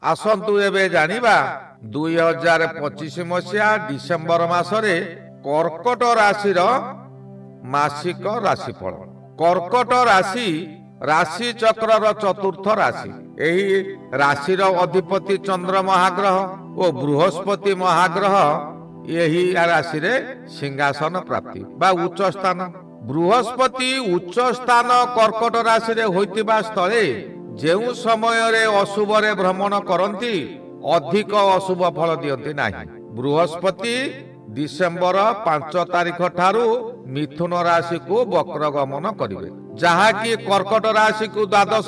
आसंतु एबे जानिबा 2025 मसिया डिसेंबर मासरे कर्कट राशि मासिक राशिफल। कर्कट राशि राशि चक्र चतुर्थ राशि। एही राशि अधिपति चंद्र महाग्रह और बृहस्पति महाग्रह यही राशि रे सिंहासन प्राप्ति बा उच्च स्थान। बृहस्पति उच्च स्थान कर्कट राशि रे होइतिबा स्थले जेउ समय रे अशुभ रे भ्रमण करती अधिक अशुभ फल दियंती नाही। बृहस्पति डिसेंबर 5 तारिख ठारू मिथुन राशि को वक्र गमन करिवे, जहाँकि कर्कट राशि को द्वादश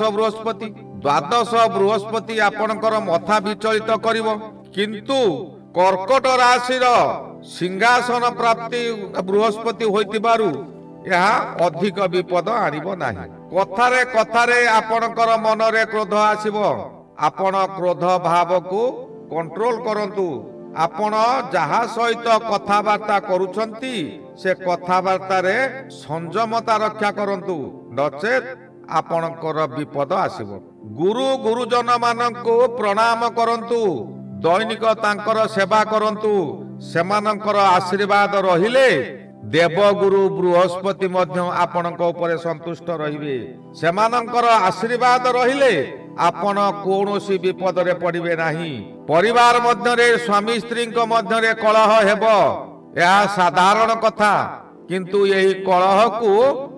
बृहस्पति आपणकर मथा विचलित करिवो, किंतु कर्कट राशि सिंहासन प्राप्ति बृहस्पति होइतिबारु यह अधिक विपद आनिबो नाही। कथारे कथारे आपणकर मन रे क्रोध आसिबो, आपण क्रोध भाव को कंट्रोल करंतु। आपण जहा सहित कथाबार्ता करुछंती से कथाबार्ता रे संयमता रक्षा करंतु, नचेत आपणकर विपद आसिबो। गुरु गुरुजन माननको प्रणाम करंतु, दैनिक तांकर सेवा करंतु। सेमानकर आशीर्वाद रहिले देवगुरु बृहस्पति मध्य आपणक उपरे संतुष्ट रहिबे। सेमानकर आशीर्वाद रहिले आपण कोनोसी विपद रे पड़िबे नाही। परिवार मध्य रे स्वामी स्त्री मध्य रे कलह हेबो, यह साधारण कथा, किंतु यही कलह को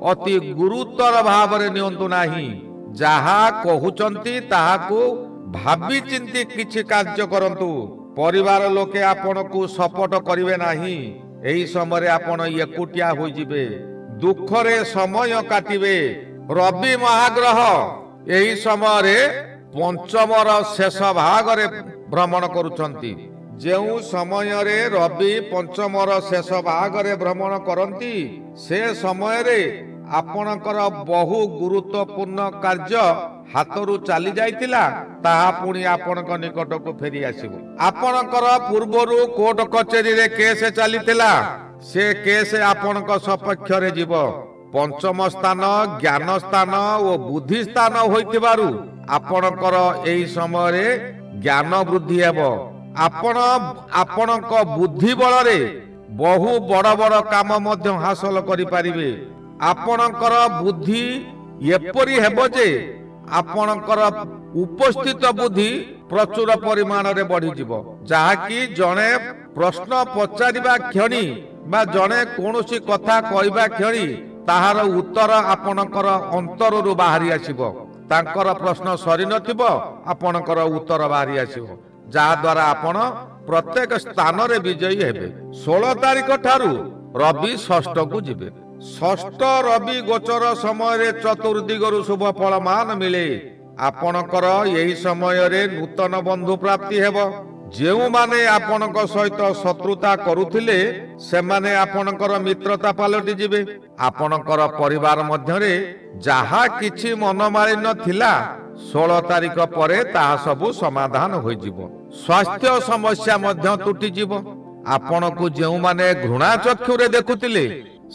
अति गुरुतर भाव रे नियंतु नाही। जहा कहउचंती ताहा को भाबी चिंती किछि कार्य करंतु। परिवार लोके आपण को सपोर्ट करिवे नाही। एही समय आपण एकुटिया होई जिवे, दुख रे समय काटिबे। रवि महाग्रह एही समय रे पंचमर शेष भाग रे भ्रमण करुछंती। जेउ समय रे रवि पंचमर शेष भाग रे भ्रमण करंती, से समय रे आपणकर बहु गुरुत्वपूर्ण कार्य हाथरू चली जाइतिला, ताहा पुणी आपणक निकट को फेरी आसिबो। आपणकर पूर्वरु कोर्ट कचेरी रे केस चलीतिला, से केस आपणक सपक्ष रे जीवो। पंचम स्थान ज्ञान स्थान और बुद्धि स्थान होइतिबारु आपणकर एही समय रे ज्ञान वृद्धि हेबो। आपणक बुद्धि बल रे बहु बड़ बड़ काम मध्य हासिल करि परिबे। आपणकर बुद्धि एपरि हेबो जे आपणकर उपस्थित बुद्धि प्रचुर परिमाण रे बढ़ी जिवो, जहाँकि जणे प्रश्न पचारिबा क्षणी बा जणे कोनोसी कथा कहबा क्षणी ताहार उत्तर आपणकर अंतररु बाहरी आसिबो। तांकर प्रश्न सरी नथिबो, आपणकर उत्तर बाहरी आसिबो, जा द्वारा आपण प्रत्येक स्थान रे विजयी हेबे। 16 तारिख ठारू रवि षष्ठ को जिबे। षष्ठ रवि गोचर समय रे चतुर्दिगरु शुभ फल मान मिले। आपणकर यही समय रे नूतन बंधु प्राप्ति हेबो। जेउ माने आपणक सहित शत्रुता करुथिले से माने आपणकर मित्रता पालटि जिबे। आपणकर परिवार मध्य रे जहा किछि मनमालिन्य थिला 16 तारिख परे ताहा सबु समाधान होई जिवो। स्वास्थ्य समस्या मध्य तुटी जिवो। आपणकु जेउ माने घृणा चक्षु रे देखुथिले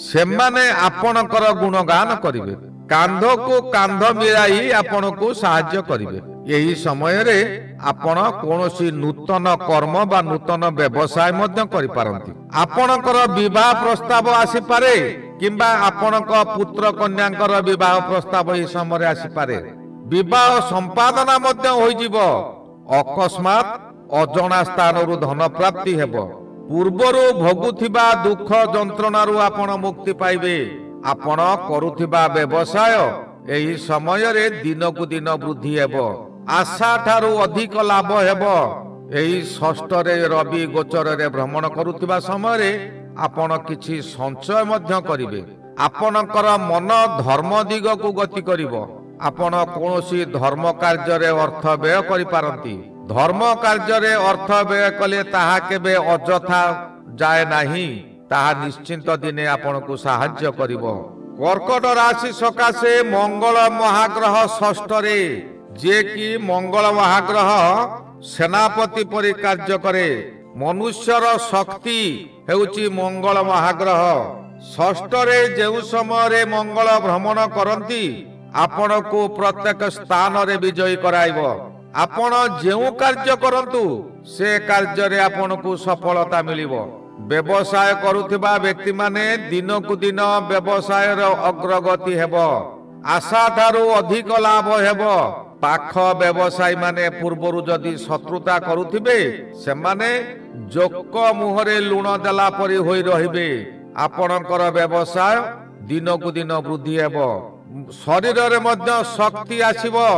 से माने आपणकर गुणगान करिवे। कांध को कांध मिलाई आपण को साहाय्य करिवे। यही समय रे आपण कोनोसी नूतन कर्म बा नूतन व्यवसाय मध्य करि पारंती। आपणकर विवाह प्रस्ताव आसी पारे, किंबा आपणक पुत्र कन्यांकर विवाह प्रस्ताव एही समय रे आसी पारे। विवाह संपादना मध्य होई जिवो। अकस्मात अजणा स्थानरु धन प्राप्ति हेबो। पूर्वरु भोगुथिबा दुख जंत्रणारु आपण मुक्ति पाइबे। आपण करुथिबा व्यवसाय एही समय रे दिन को दिन वृद्धि हेबो। आशा ठारू अधिक लाभ हेबो। एही षष्ठ रे रवि गोचर रे भ्रमण करुथिबा समय रे आपण किछि संचय मध्य करिवे। आपणकर मन धर्म दिग को गति करिवो। आपण कोनोसी धर्म कार्य रे अर्थ व्यय करि पारंती। धर्म कार्य रे अर्थ व्यय कले ताहा केबे अजथा जाए नाही, ताहा निश्चिंत दिने आपण को साहाय्य करिवो। कर्कट राशि सकाशे मंगल महाग्रह षष्ठ रे, जे कि मंगल महाग्रह सेनापति परि कार्य करे। मनुष्यर शक्ति हेउची मंगल महाग्रह। षष्ठ रे जेउ समय रे मंगल भ्रमण करंती आपण को प्रत्येक स्थान रे विजयी कराइबो। आपण जेउ कार्य करंतु से कार्य रे आपण को सफलता मिलिबो। व्यवसाय करुथिबा व्यक्ति माने दिन को दिन व्यवसाय रो अग्रगति हेबो, आशा ठारू अधिक लाभ हेबो। पाख व्यवसायी माने पूर्वरु जदि शत्रुता करुथिबे से माने जोक मुहरे लुण देला परि होई रहिबे। आपणकर व्यवसाय दिन को दिन वृद्धि हेबो, शरीर रे मध्य शक्ति आसीबो।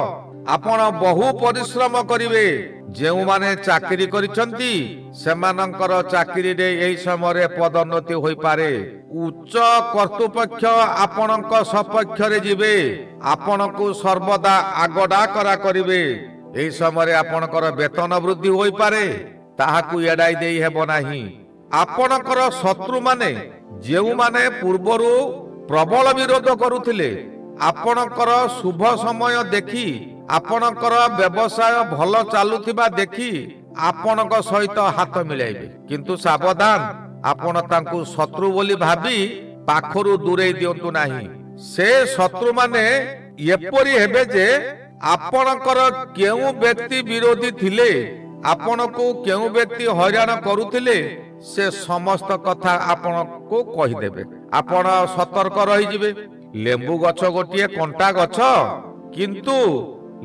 आपण बहु परिश्रम करिवे। जेउ माने चाकरी करिसंती सेमानंकर चाकरी रे एई समय पदोन्नति होई पारे। उच्च कर्तृपक्ष आपणक सपक्ष रे जिवे, आपणकु सर्वदा आगडा करा करिवे। एई समय आपणकर वेतन वृद्धि होई पारे, ताहाकु एडाई देई हेबो नाही। आपणकर शत्रु माने जेउ माने पूर्वरु प्रबल विरोध करुथिले, आपणकर शुभ समय देखि आपणकर व्यवसाय भल चालुथिबा देखि आपणक सहित हाथ मिलाइबे। किंतु सावधान, आपण तांकु शत्रु बोली भाबी पाखरु दूरेई दियंतु नाही। से शत्रु माने एपरि हेबे जे आपणकर केउ व्यक्ति विरोधी थिले, आपणकु केउ व्यक्ति हैरान करुथिले, से समस्त कथा आपणकु कहि देबे। आपण सतर्क रहि जिवे। लेंबू गछ गोटिए कंटा गछ, किंतु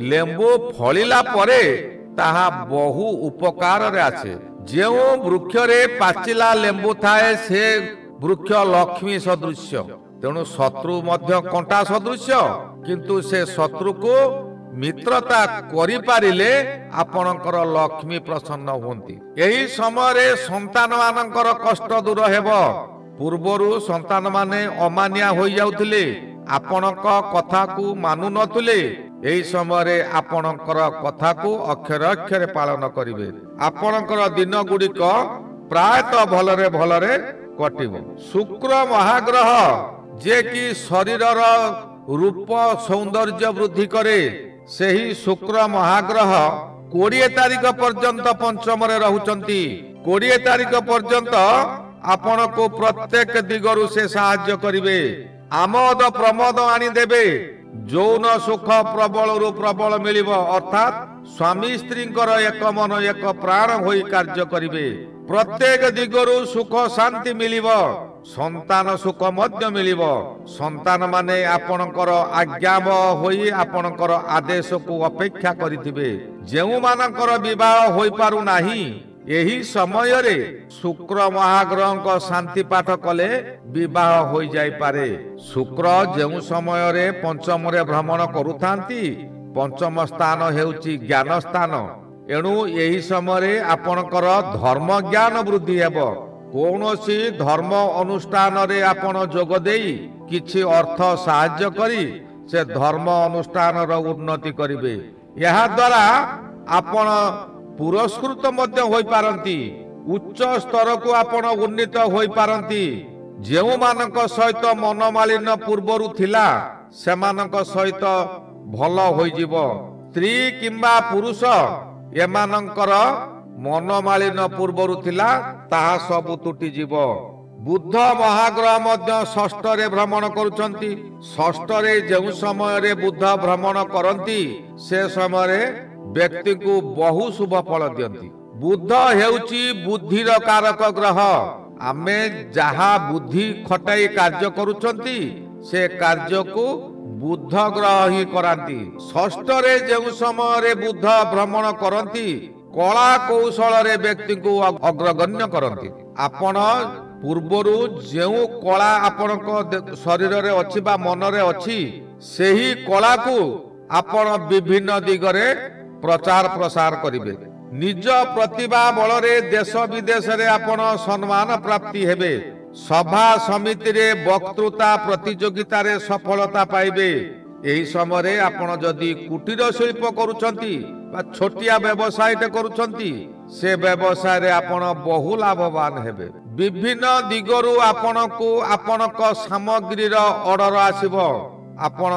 लेंबू फलिला परे ताहा बहु उपकार रे आछे। जेउ वृक्ष रे पाचिला लेंबू थाए से वृक्ष लक्ष्मी सदृश्य। तेणु शत्रु मध्य कंटा सदृश्य, किंतु से शत्रु को मित्रता करि पारिले आपणकर लक्ष्मी प्रसन्न होंती। एही समय रे संतान मानकर कष्ट दूर हेबो। पूर्वरु संतान माने अमानिया होई जाउथिले, आपणक कथा को मानु नथुले। एही समय रे आपणकर कथा को अक्षर अक्षर पालन करिवे। आपणकर दिन गुडिक प्रायतः भलरे कटिबो। शुक्र महाग्रह जे कि शरीरर रूप सौंदर्य वृद्धि करे, सेही शुक्र महाग्रह 20 तारिख पर्यंत पंचम रे रहुचंती। 20 तारिख पर्यंत आपण को प्रत्येक दिगरु से साहाय्य करिवे। आमोद प्रमोद आनी देबे। जौन सुख प्रबल रु प्रबल मिलिबो, अर्थात स्वामी स्त्रींकर एक मन एक प्राण होई कार्य करिवे। प्रत्येक दिगरु सुख शांति मिलिबो, संतान सुख मध्य मिलिबो। संतान माने आपणकर आज्ञाव होई आपणकर आदेश को अपेक्षा करिथिबे। जेउ मानकर विवाह होई पारु नाही, एही समय रे शुक्र महाग्रह को शांति पाठ कले विवाह हो जाई पारे। शुक्र जेउ समय रे पंचम रे भ्रमण करुथांती, पंचम स्थान हेउची ज्ञान स्थान। एणु एही समय रे आपणकर धर्म ज्ञान वृद्धि हेबो। कोनोसी धर्म अनुष्ठान रे आपण जोग देई किछि अर्थ सहाय्य करी से धर्म अनुष्ठान रो उन्नति करिवे। यहा द्वारा आपण पुरस्कृत मध्य होई पारंती। उच्च स्तर को आपण उन्नीत होई पारंती। जेउ मानक सहित मनमालिन्य पूर्वरु थिला, सेमानक सहित भल होई जिवो। स्त्री किंबा पुरुष एमानकर मनमालिन्य पूर्वरु थिला, ताहा सब तुटी जिवो। बुद्ध महाग्रह मध्य षष्ठ रे भ्रमण करुचंती। षष्ठ रे जेउ समय रे बुद्ध भ्रमण करंती, से समय रे व्यक्ति को बहु शुभ फल दियंती। बुद्ध हेउची बुद्धिर कारक ग्रह। आमे जहा बुद्धि खटाई कार्य करुचंती, से कार्य को बुद्ध ग्रह ही करांती। षष्ठ रे जेउ समय रे बुद्ध भ्रमण करंती, कला कौशल रे व्यक्ति को अग्रगण्य करंती। आपण पूर्वरु जेउ कला आपणक शरीर रे अछि बा मन रे अछि, सेही कला को आपण विभिन्न दिगरे प्रचार प्रसार करिवे। निज प्रतिभा बल रे देश विदेश रे आपण सम्मान प्राप्ति हेबे। सभा समिति रे वक्तृता प्रतियोगिता रे सफलता पाइबे। एही समय रे आपण जदि कुटीर शिल्प करूछंती बा छोटिया व्यवसाय टे करूछंती, से व्यवसाय रे आपण बहु लाभवान हेबे। विभिन्न दिगरु आपण को आपणक सामग्री रो ऑर्डर आसीबो। आपण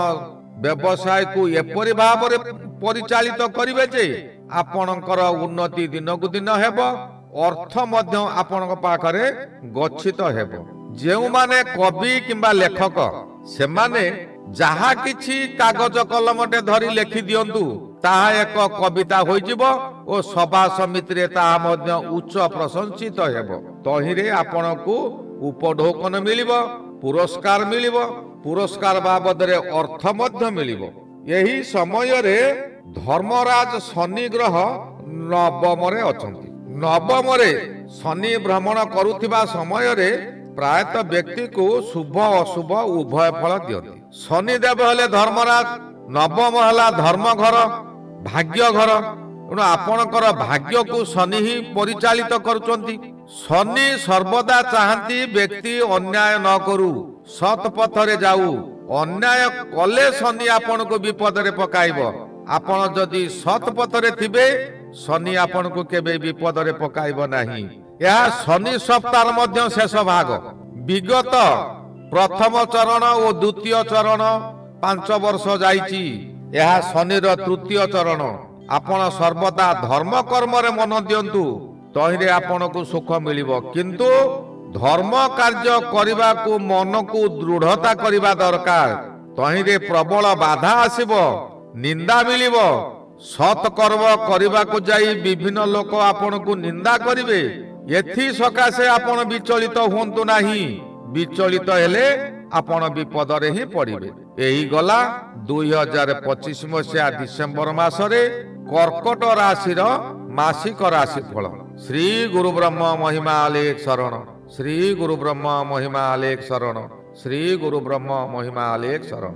व्यवसाय को एपरि भाव रे परिचालित करिवे जे आपणकर उन्नति दिनकु दिन हेबो, अर्थ मध्य आपणक पाखरे गच्छित हेबो। जेउ माने कवि किंबा लेखक, से माने जहा किछि कागज कलमटे धरी लेखि दियंतु, ତାହା ଏକ କବିତା ହୋଇଯିବ ଓ ସଭା ସମିତିରେ ତାହା ମଧ୍ୟ ଉଚ୍ଚ ପ୍ରଶଂସିତ ହେବ। ତହିଁରେ ଆପଣଙ୍କୁ ଉପଢୌକନ ମିଳିବ, ପୁରସ୍କାର ମିଳିବ, ପୁରସ୍କାର ବାବଦରେ ଅର୍ଥ ମଧ୍ୟ ମିଳିବ। ଏହି ସମୟରେ ଧର୍ମରାଜ ଶନି ଗ୍ରହ ନବମରେ ଅଛନ୍ତି। ନବମରେ ଶନି ଭ୍ରମଣ କରୁଥିବା ସମୟରେ ପ୍ରାୟତଃ ବ୍ୟକ୍ତିକୁ ଶୁଭ ଅଶୁଭ ଉଭୟ ଫଳ ଦିଅନ୍ତି। ଶନିଦେବ ହେଲେ ଧର୍ମରାଜ, ନବମ ହେଲା ଧର୍ମ ଘର, ଭାଗ୍ୟ ଘର। ତେଣୁ ଆପଣଙ୍କର ଭାଗ୍ୟକୁ ଶନି ହିଁ ପରିଚାଳିତ କରୁଛନ୍ତି। ଶନି ସର୍ବଦା ଚାହାନ୍ତି ବ୍ୟକ୍ତି ଅନ୍ୟାୟ ନ କରୁ, ସତ୍ ପଥରେ ଯାଉ। ଅନ୍ୟାୟ କଲେ ଶନି ଆପଣଙ୍କୁ ବିପଦରେ ପକାଇବ। ଆପଣ ଯଦି ସତ୍ ପଥରେ ଥିବେ ଶନି ଆପଣଙ୍କୁ କେବେ ବିପଦରେ ପକାଇବ ନାହିଁ। ଏହା ଶନି ସପ୍ତାହର ମଧ୍ୟ ଶେଷ ଭାଗ। ବିଗତ ପ୍ରଥମ ଚରଣ ଓ ଦ୍ୱିତୀୟ ଚରଣ 5 ବର୍ଷ ଯାଇଛି। ଏହା ଶନିର ତୃତୀୟ ଚରଣ। ଆପଣ ସର୍ବଦା ଧର୍ମ କର୍ମରେ ମନ ଦିଅନ୍ତୁ, ତହିଁରେ ଆପଣଙ୍କୁ ସୁଖ ମିଳିବ। କିନ୍ତୁ ଧର୍ମ କାର୍ଯ୍ୟ କରିବାକୁ ମନକୁ ଦୃଢ଼ତା କରିବା ଦରକାର। ତହିଁରେ ପ୍ରବଳ ବାଧା ଆସିବ, ନିନ୍ଦା ମିଳିବ। ସତ୍ କର୍ମ କରିବାକୁ ଯାଇ ବିଭିନ୍ନ ଲୋକ ଆପଣଙ୍କୁ ନିନ୍ଦା କରିବେ। ଏଥି ସକାଶେ ଆପଣ ବିଚଳିତ ହୁଅନ୍ତୁ ନାହିଁ। ବିଚଳିତ ହେଲେ ଆପଣ ବିପଦରେ ହିଁ ପଡ଼ିବେ। ଏହି ଗଲା 2025 ମସିହା ଡିସେମ୍ବର ମାସରେ କର୍କଟ ରାଶିର ମାସିକ ରାଶିଫଳ। ଶ୍ରୀ ଗୁରୁ ବ୍ରହ୍ମ ମହିମା ଆଲେଖ ଶରଣ। ଶ୍ରୀ ଗୁରୁ ବ୍ରହ୍ମ ମହିମା ଆଲେଖ ଶରଣ। ଶ୍ରୀ ଗୁରୁ ବ୍ରହ୍ମ ମହିମା ଆଲେଖ ଶରଣ।